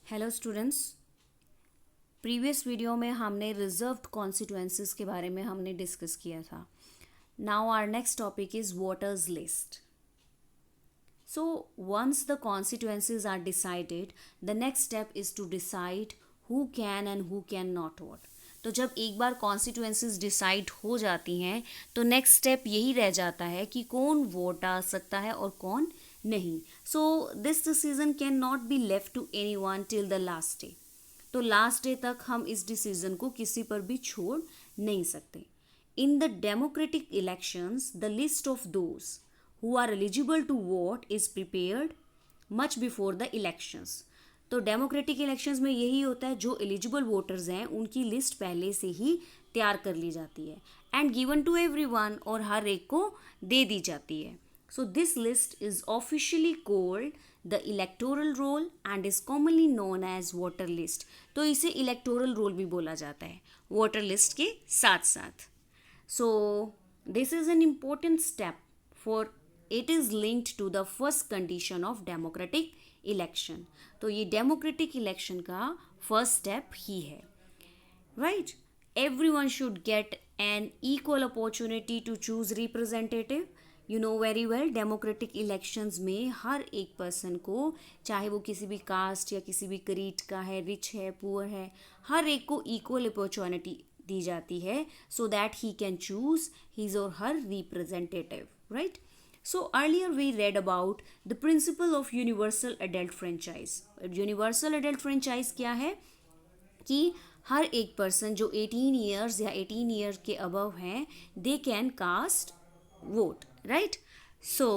Hello students. Previous video में हमने reserved constituencies के बारे में हमने डिस्कस किया था। Now our next topic is voters list. So once the constituencies are decided, the next step is to decide who can and who can not vote. तो जब एक बार कॉन्स्टिट्यूएंसीज डिसाइड हो जाती हैं तो नेक्स्ट स्टेप यही रह जाता है कि कौन वोट डाल सकता है और कौन नहीं। So this decision can not be left to anyone till the last day. तो लास्ट डे तक हम इस डिसीजन को किसी पर भी छोड़ नहीं सकते। In the democratic elections the list of those who are eligible to vote is prepared much before the elections. तो डेमोक्रेटिक इलेक्शंस में यही होता है, जो एलिजिबल वोटर्स हैं उनकी लिस्ट पहले से ही तैयार कर ली जाती है एंड गिवन टू एवरीवन, और हर एक को दे दी जाती है। So this list is officially called the electoral roll and is commonly known as voter list. तो इसे इलेक्टोरल रोल भी बोला जाता है वोटर लिस्ट के साथ साथ। So this is an important step for it is linked to the first condition of democratic election. तो ये डेमोक्रेटिक इलेक्शन का फर्स्ट स्टेप ही है, right. Everyone should get an equal opportunity to choose representative. You know very well, democratic elections में हर एक person को, चाहे वो किसी भी कास्ट या किसी भी क्रीड का है, रिच है, पुअर है, हर एक को इक्वल अपॉर्चुनिटी दी जाती है so that he can choose his or her representative, right. So earlier we read about the principle of universal adult franchise. Universal adult franchise क्या है कि हर एक पर्सन जो 18 ईयर्स या 18 ईयर के अबव हैं, they can cast vote, right. So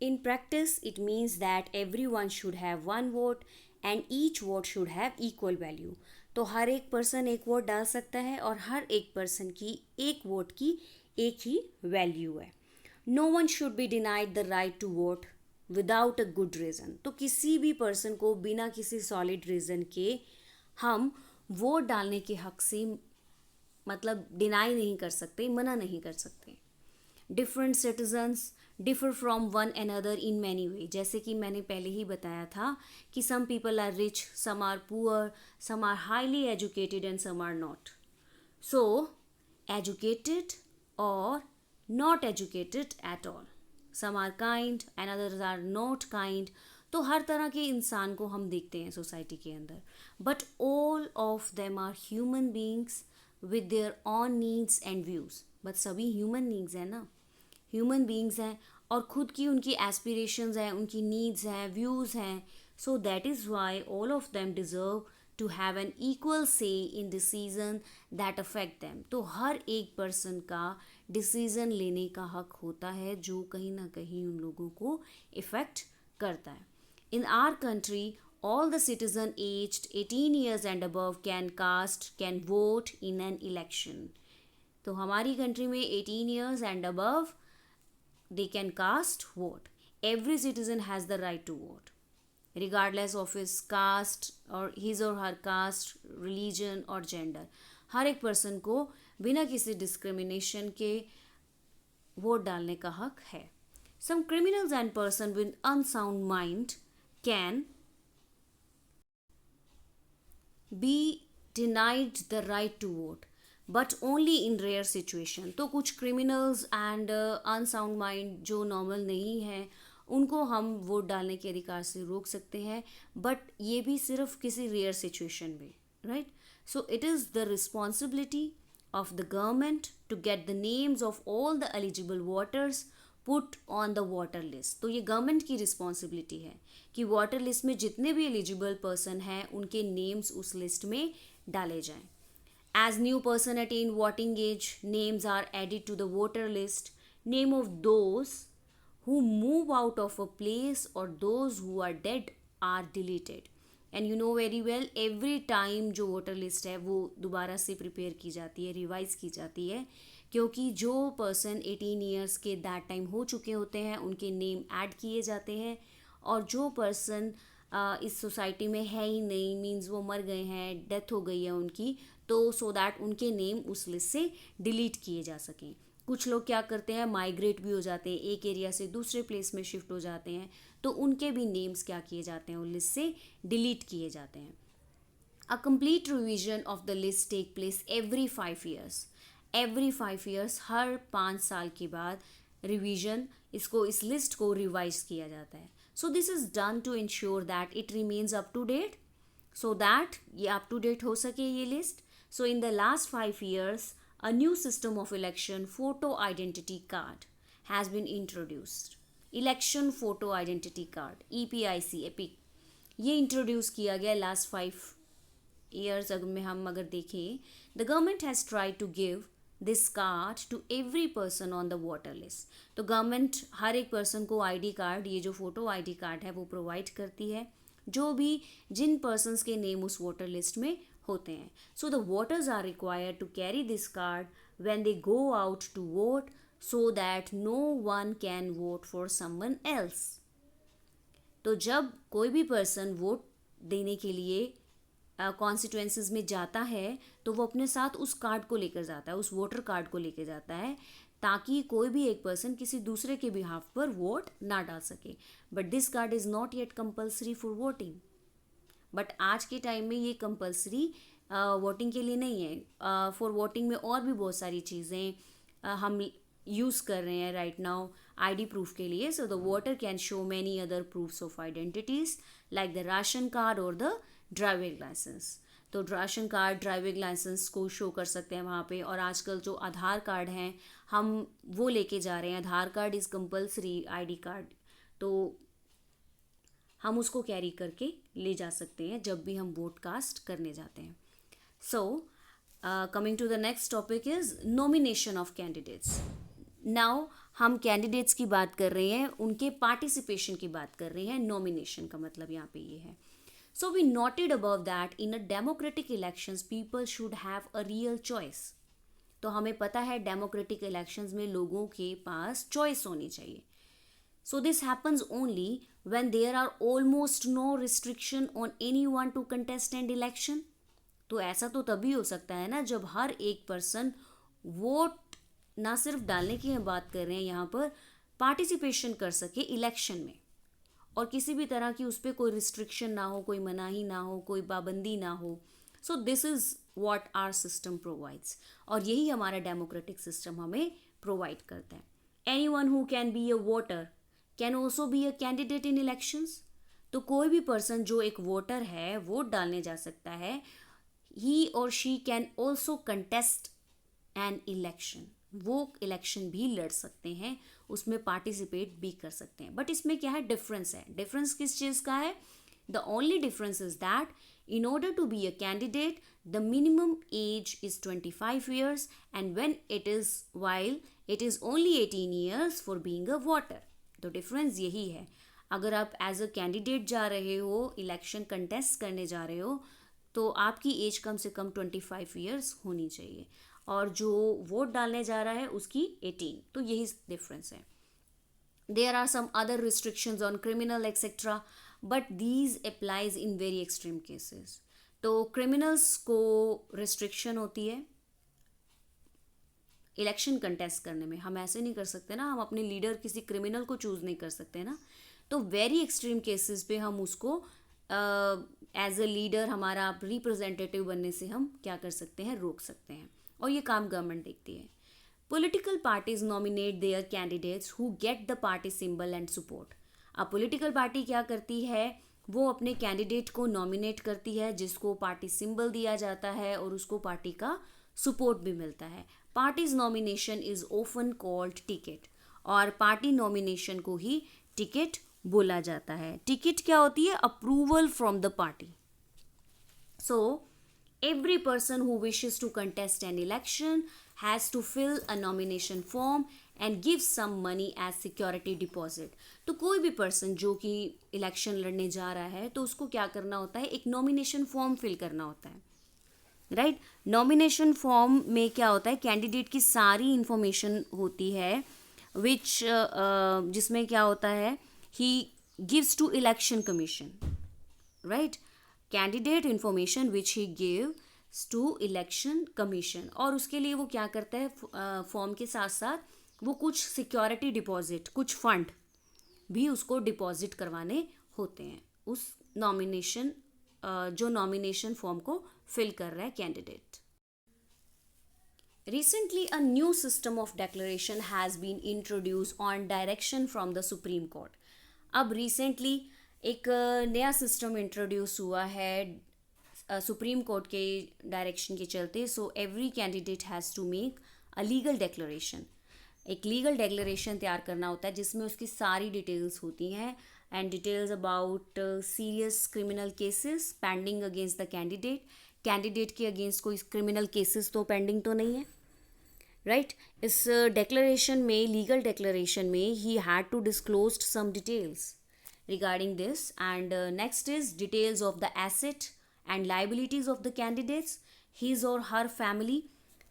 in practice it means that everyone should have one vote and each vote should have equal value. तो हर एक पर्सन एक वोट डाल सकता है और हर एक पर्सन की एक वोट की एक ही वैल्यू है। No one should be denied the right to vote without a good reason. तो किसी भी पर्सन को बिना किसी सॉलिड रीज़न के हम वोट डालने के हक से मतलब डिनाई नहीं कर सकते, मना नहीं कर सकते। Different citizens differ from one another in many way. जैसे कि मैंने पहले ही बताया था कि some people are rich, some are poor, some are highly educated and some are not. So educated और not educated at all. Some are kind and others are not kind. तो हर तरह के इंसान को हम देखते हैं सोसाइटी के अंदर, but all of them are human beings with their own needs and views. But सभी ह्यूमन नीड्स हैं ना, ह्यूमन बींग्स हैं और खुद की उनकी एस्पिरेशंस हैं, उनकी नीड्स हैं, व्यूज़ हैं। So that is why all of them deserve to have an equal say in decision that affect them. तो हर एक पर्सन का डिसीजन लेने का हक होता है जो कहीं ना कहीं उन लोगों को इफ़ेक्ट करता है। In our country all the citizen aged 18 years and above can vote in an election. तो हमारी कंट्री में 18 years and above they can cast vote. Every citizen has the right to vote regardless of his caste or his or her caste, religion or gender. हर एक person को बिना किसी discrimination के vote डालने का हक है। Some criminals and person with unsound mind can be denied the right to vote, but only in rare situation. तो कुछ criminals and unsound mind जो नॉर्मल नहीं है उनको हम वोट डालने के अधिकार से रोक सकते हैं, बट ये भी सिर्फ किसी रेयर सिचुएशन में, right. So it is the responsibility of the government to get the names of all the eligible voters put on the voter list. तो ये गवर्नमेंट की रिस्पॉन्सिबिलिटी है कि वोटर लिस्ट में जितने भी एलिजिबल पर्सन हैं उनके नेम्स उस लिस्ट में डाले जाएं। As new person attain voting age, names are added to the voter list. Name of those who move out of a place or those who are dead are deleted. And you know very well, every time जो voter list है वो दोबारा से prepare की जाती है, revise की जाती है, क्योंकि जो पर्सन 18 ईयर्स के दैट टाइम हो चुके होते हैं उनके नेम ऐड किए जाते हैं, और जो पर्सन इस सोसाइटी में है ही नहीं, मीन्स वो मर गए हैं, डेथ हो गई है उनकी, तो सो दैट उनके नेम उस लिस्ट से डिलीट किए जा सकें। कुछ लोग क्या करते हैं, माइग्रेट भी हो जाते हैं, एक एरिया से दूसरे प्लेस में शिफ्ट हो जाते हैं, तो उनके भी नेम्स क्या किए जाते हैं, उस लिस्ट से डिलीट किए जाते हैं. A complete revision of the list take place every 5 years. Every 5 years, हर 5 साल के बाद रिवीजन इस लिस्ट को रिवाइज किया जाता है. So this is done to ensure that it remains up to date, so that ये अप टू डेट हो सके ये list. So in the last 5 years, a new system of election photo identity card has been introduced. Election photo identity card, EPIC, EPIC, ये introduce किया गया last 5 years में. हम अगर देखें, the government has try to give this card to every person on the voter list. तो government हर एक पर्सन को आईडी कार्ड, ये जो फोटो आईडी कार्ड है वो प्रोवाइड करती है, जो भी जिन पर्सनस के नेम उस वोटर लिस्ट में होते हैं. So the voters are required to carry this card when they go out to vote, so that no one can vote for someone else. तो जब कोई भी पर्सन वोट देने के लिए कॉन्स्टिट्यूएंसीज में जाता है, तो वो अपने साथ उस कार्ड को लेकर जाता है, उस वोटर कार्ड को लेकर जाता है, ताकि कोई भी एक पर्सन किसी दूसरे के बिहाफ पर वोट ना डाल सके. But this card is not yet compulsory for voting. But आज के टाइम में ये कंपल्सरी वोटिंग के लिए नहीं है. फॉर वोटिंग में और भी बहुत सारी चीज़ें हम यूज़ कर रहे हैं राइट नाउ आईडी प्रूफ के लिए. So the voter can show many other proofs of identities like the ration card और द ड्राइविंग लाइसेंस. तो राशन कार्ड, ड्राइविंग लाइसेंस को शो कर सकते हैं वहाँ पे. और आजकल जो आधार कार्ड हैं हम वो लेके जा रहे हैं. Aadhaar card is compulsory ID card, तो हम उसको कैरी करके ले जा सकते हैं जब भी हम वोट कास्ट करने जाते हैं. So coming to the next topic is nomination of candidates. Now हम कैंडिडेट्स की बात कर रहे हैं, उनके पार्टिसिपेशन की बात कर रहे हैं. नॉमिनेशन का मतलब यहाँ पे ये है. So we noted above that in a democratic elections people should have a real choice. तो हमें पता है डेमोक्रेटिक इलेक्शंस में लोगों के पास चॉइस होनी चाहिए. So this happens only when there are almost no restriction on anyone to contest an election. तो ऐसा तो तभी हो सकता है ना जब हर एक पर्सन वोट ना सिर्फ डालने की हम बात कर रहे हैं यहाँ पर, पार्टिसिपेशन कर सके इलेक्शन में, और किसी भी तरह की उस पर कोई रिस्ट्रिक्शन ना हो, कोई मनाही ना हो, कोई पाबंदी ना हो. So this is what our system provides, और यही हमारा डेमोक्रेटिक सिस्टम हमें प्रोवाइड करता है. Anyone who can be a voter can also be a candidate in elections. तो कोई भी पर्सन जो एक वोटर है, वोट डालने जा सकता है. ही और she can also contest an election. वो इलेक्शन भी लड़ सकते हैं, उसमें पार्टिसिपेट भी कर सकते हैं. बट इसमें क्या है, डिफरेंस है. डिफरेंस किस चीज़ का है? The only difference is that in order to be a candidate the minimum age is 25 years and when it is only 18 years for being a voter. तो डिफरेंस यही है. अगर आप एज अ कैंडिडेट जा रहे हो, इलेक्शन कंटेस्ट करने जा रहे हो, तो आपकी एज कम से कम 25 years होनी चाहिए, और जो वोट डालने जा रहा है उसकी 18. तो यही डिफरेंस है. There are some other restrictions on criminal etcetera, but these applies in very extreme cases. तो क्रिमिनल्स को रिस्ट्रिक्शन होती है इलेक्शन कंटेस्ट करने में. हम ऐसे नहीं कर सकते ना, हम अपने लीडर किसी क्रिमिनल को चूज़ नहीं कर सकते ना. तो वेरी एक्सट्रीम केसेस पे हम उसको एज अ लीडर, हमारा रिप्रेजेंटेटिव बनने से हम क्या कर सकते हैं, रोक सकते हैं. और ये काम गवर्नमेंट देखती है. Political parties nominate their candidates who get the party symbol and support. अब पॉलिटिकल पार्टी क्या करती है, वो अपने कैंडिडेट को नॉमिनेट करती है जिसको पार्टी सिंबल दिया जाता है और उसको पार्टी का सपोर्ट भी मिलता है. Parties nomination is often called ticket, और पार्टी नॉमिनेशन को ही टिकट बोला जाता है. टिकट क्या होती है? Approval from the party. So every person who wishes to contest an election has to fill a nomination form and give some money as security deposit. तो कोई भी पर्सन जो कि इलेक्शन लड़ने जा रहा है, तो उसको क्या करना होता है, एक नॉमिनेशन फॉर्म फिल करना होता है. राइट. नॉमिनेशन फॉर्म में क्या होता है, कैंडिडेट की सारी इंफॉर्मेशन होती है विच जिसमें क्या होता है, he gives to election commission. Right. candidate information which he give to election commission, और उसके लिए वो क्या करता है, फॉर्म के साथ साथ वो कुछ सिक्योरिटी डिपॉजिट, कुछ फंड भी उसको डिपॉजिट करवाने होते हैं उस नॉमिनेशन, जो नॉमिनेशन फॉर्म को फिल कर रहा है candidate. Recently, a new system of declaration has been introduced on direction from the Supreme Court. अब रिसेंटली एक नया सिस्टम इंट्रोड्यूस हुआ है सुप्रीम कोर्ट के डायरेक्शन के चलते. So every candidate has to make a legal declaration. एक legal declaration तैयार करना होता है जिसमें उसकी सारी डिटेल्स होती हैं, and details about serious criminal cases pending against the candidate. Candidate के अगेंस्ट कोई क्रिमिनल केसेस तो पेंडिंग तो नहीं है, राइट. इस डेक्लेरेशन में, लीगल डेक्लेरेशन में, he had to disclose some details regarding this, and next is details of the asset and liabilities of the candidates, his or her family.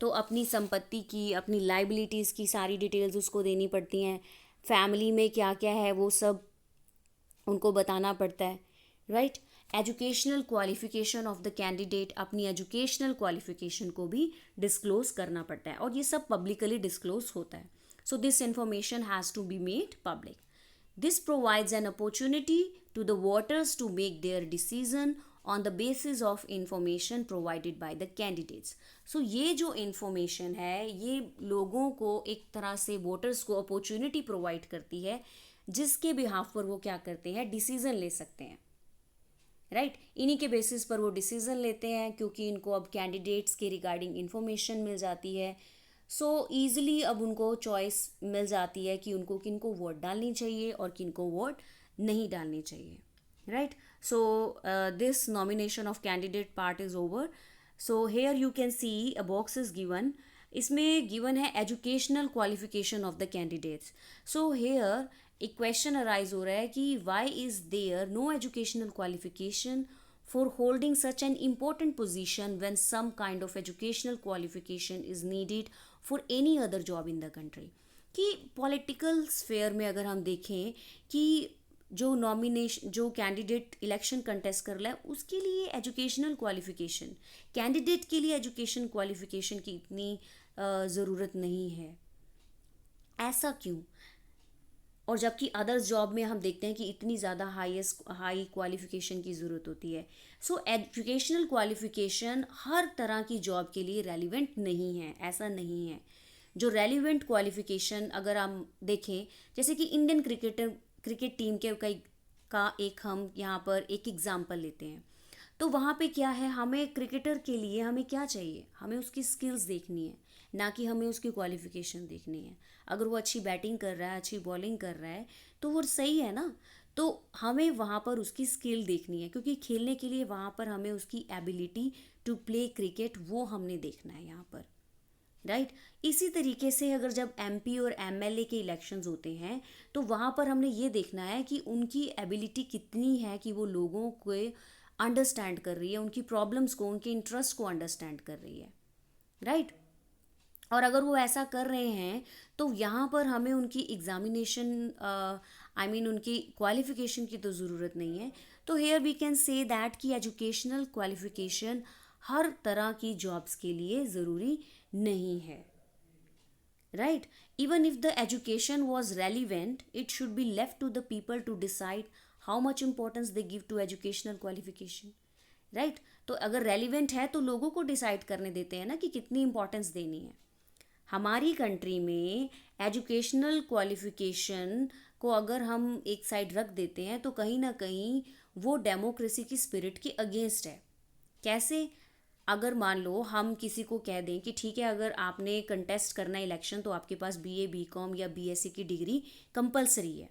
तो अपनी संपत्ति की, अपनी लाइबिलिटीज़ की सारी डिटेल्स उसको देनी पड़ती हैं. फैमिली में क्या क्या है वो सब उनको बताना पड़ता है, right. Educational qualification of the candidate, अपनी एजुकेशनल क्वालिफिकेशन को भी डिस्क्लोज करना पड़ता है, और ये सब पब्लिकली डिस्क्लोज होता है. So this information has to be made public. This provides an opportunity to the voters to make their decision on the basis of information provided by the candidates. So ये जो information है ये लोगों को एक तरह से voters को opportunity provide करती है जिसके behalf पर वो क्या करते हैं, decision ले सकते हैं, राइट. इन्हीं के बेसिस पर वो डिसीजन लेते हैं क्योंकि इनको अब कैंडिडेट्स के रिगार्डिंग इन्फॉर्मेशन मिल जाती है. सो ईज़िली अब उनको चॉइस मिल जाती है कि उनको किनको वोट डालनी चाहिए और किनको वोट नहीं डालनी चाहिए, right. So this nomination of candidate part is over. So here you can see a box is given. इसमें गिवन है educational qualification of the candidates. So here एक क्वेश्चन अराइज हो रहा है कि why is there no educational qualification for holding such an important position when some kind of educational qualification is needed for any other job in the country. कि political sphere में अगर हम देखें कि जो नॉमिनेशन, जो कैंडिडेट इलेक्शन कंटेस्ट कर रहा है उसके लिए एजुकेशनल क्वालिफिकेशन, कैंडिडेट के लिए एजुकेशन क्वालिफिकेशन की इतनी ज़रूरत नहीं है. ऐसा क्यों? और जबकि अदर्स जॉब में हम देखते हैं कि इतनी ज़्यादा हाई क्वालिफिकेशन की ज़रूरत होती है. सो एजुकेशनल क्वालिफिकेशन हर तरह की जॉब के लिए रेलिवेंट नहीं है, ऐसा नहीं है. जो रेलिवेंट क्वालिफिकेशन अगर हम देखें, जैसे कि इंडियन क्रिकेट टीम के का एक हम यहाँ पर एक एग्जाम्पल लेते हैं, तो वहाँ पे क्या है, हमें क्रिकेटर के लिए हमें क्या चाहिए, हमें उसकी स्किल्स देखनी है, ना कि हमें उसकी क्वालिफिकेशन देखनी है. अगर वो अच्छी बैटिंग कर रहा है, अच्छी बॉलिंग कर रहा है तो वो सही है ना. तो हमें वहाँ पर उसकी स्किल देखनी है क्योंकि खेलने के लिए वहाँ पर हमें उसकी एबिलिटी टू प्ले क्रिकेट वो हमने देखना है यहाँ पर, राइट. इसी तरीके से अगर जब एमपी और एमएलए के इलेक्शंस होते हैं तो वहाँ पर हमने ये देखना है कि उनकी एबिलिटी कितनी है कि वो लोगों को अंडरस्टैंड कर रही है, उनकी प्रॉब्लम्स को, उनके इंटरेस्ट को अंडरस्टैंड कर रही है, राइट. और अगर वो ऐसा कर रहे हैं तो यहाँ पर हमें उनकी एग्जामिनेशन, उनकी क्वालिफिकेशन की तो ज़रूरत नहीं है. तो here we can say that कि एजुकेशनल क्वालिफिकेशन हर तरह की जॉब्स के लिए ज़रूरी नहीं है, right. Even if the education was relevant it should be left to the people to decide how much importance they give to educational qualification, right. तो अगर रेलिवेंट है तो लोगों को डिसाइड करने देते हैं ना कि कितनी इंपॉर्टेंस देनी है. हमारी कंट्री में एजुकेशनल क्वालिफिकेशन को अगर हम एक साइड रख देते हैं तो कहीं ना कहीं वो डेमोक्रेसी की स्पिरिट के अगेंस्ट है. कैसे? अगर मान लो हम किसी को कह दें कि ठीक है, अगर आपने कंटेस्ट करना है इलेक्शन तो आपके पास बीए, बीकॉम या बीएससी की डिग्री कंपलसरी है.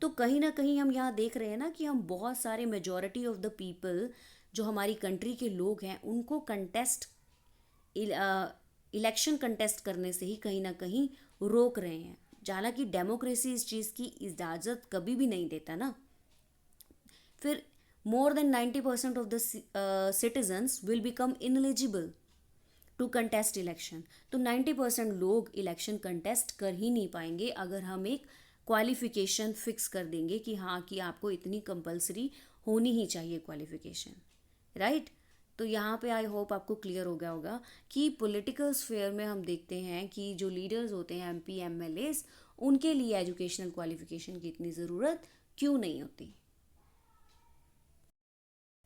तो कहीं ना कहीं हम यहाँ देख रहे हैं ना कि हम बहुत सारे मेजॉरिटी ऑफ द पीपल जो हमारी कंट्री के लोग हैं उनको इलेक्शन कंटेस्ट करने से ही कहीं ना कहीं रोक रहे हैं. हालांकि डेमोक्रेसी इस चीज़ की इजाज़त कभी भी नहीं देता ना. फिर more than 90% of the citizens will become ineligible to contest election. तो 90% लोग इलेक्शन कंटेस्ट कर ही नहीं पाएंगे अगर हम एक क्वालिफिकेशन फिक्स कर देंगे कि हाँ कि आपको इतनी कंपलसरी होनी ही चाहिए क्वालिफिकेशन, राइट. तो यहाँ पे आई होप आपको क्लियर हो गया होगा कि पॉलिटिकल स्फेयर में हम देखते हैं कि जो लीडर्स होते हैं एमपी एमएलएज, उनके लिए एजुकेशनल क्वालिफिकेशन की इतनी ज़रूरत क्यों नहीं होती।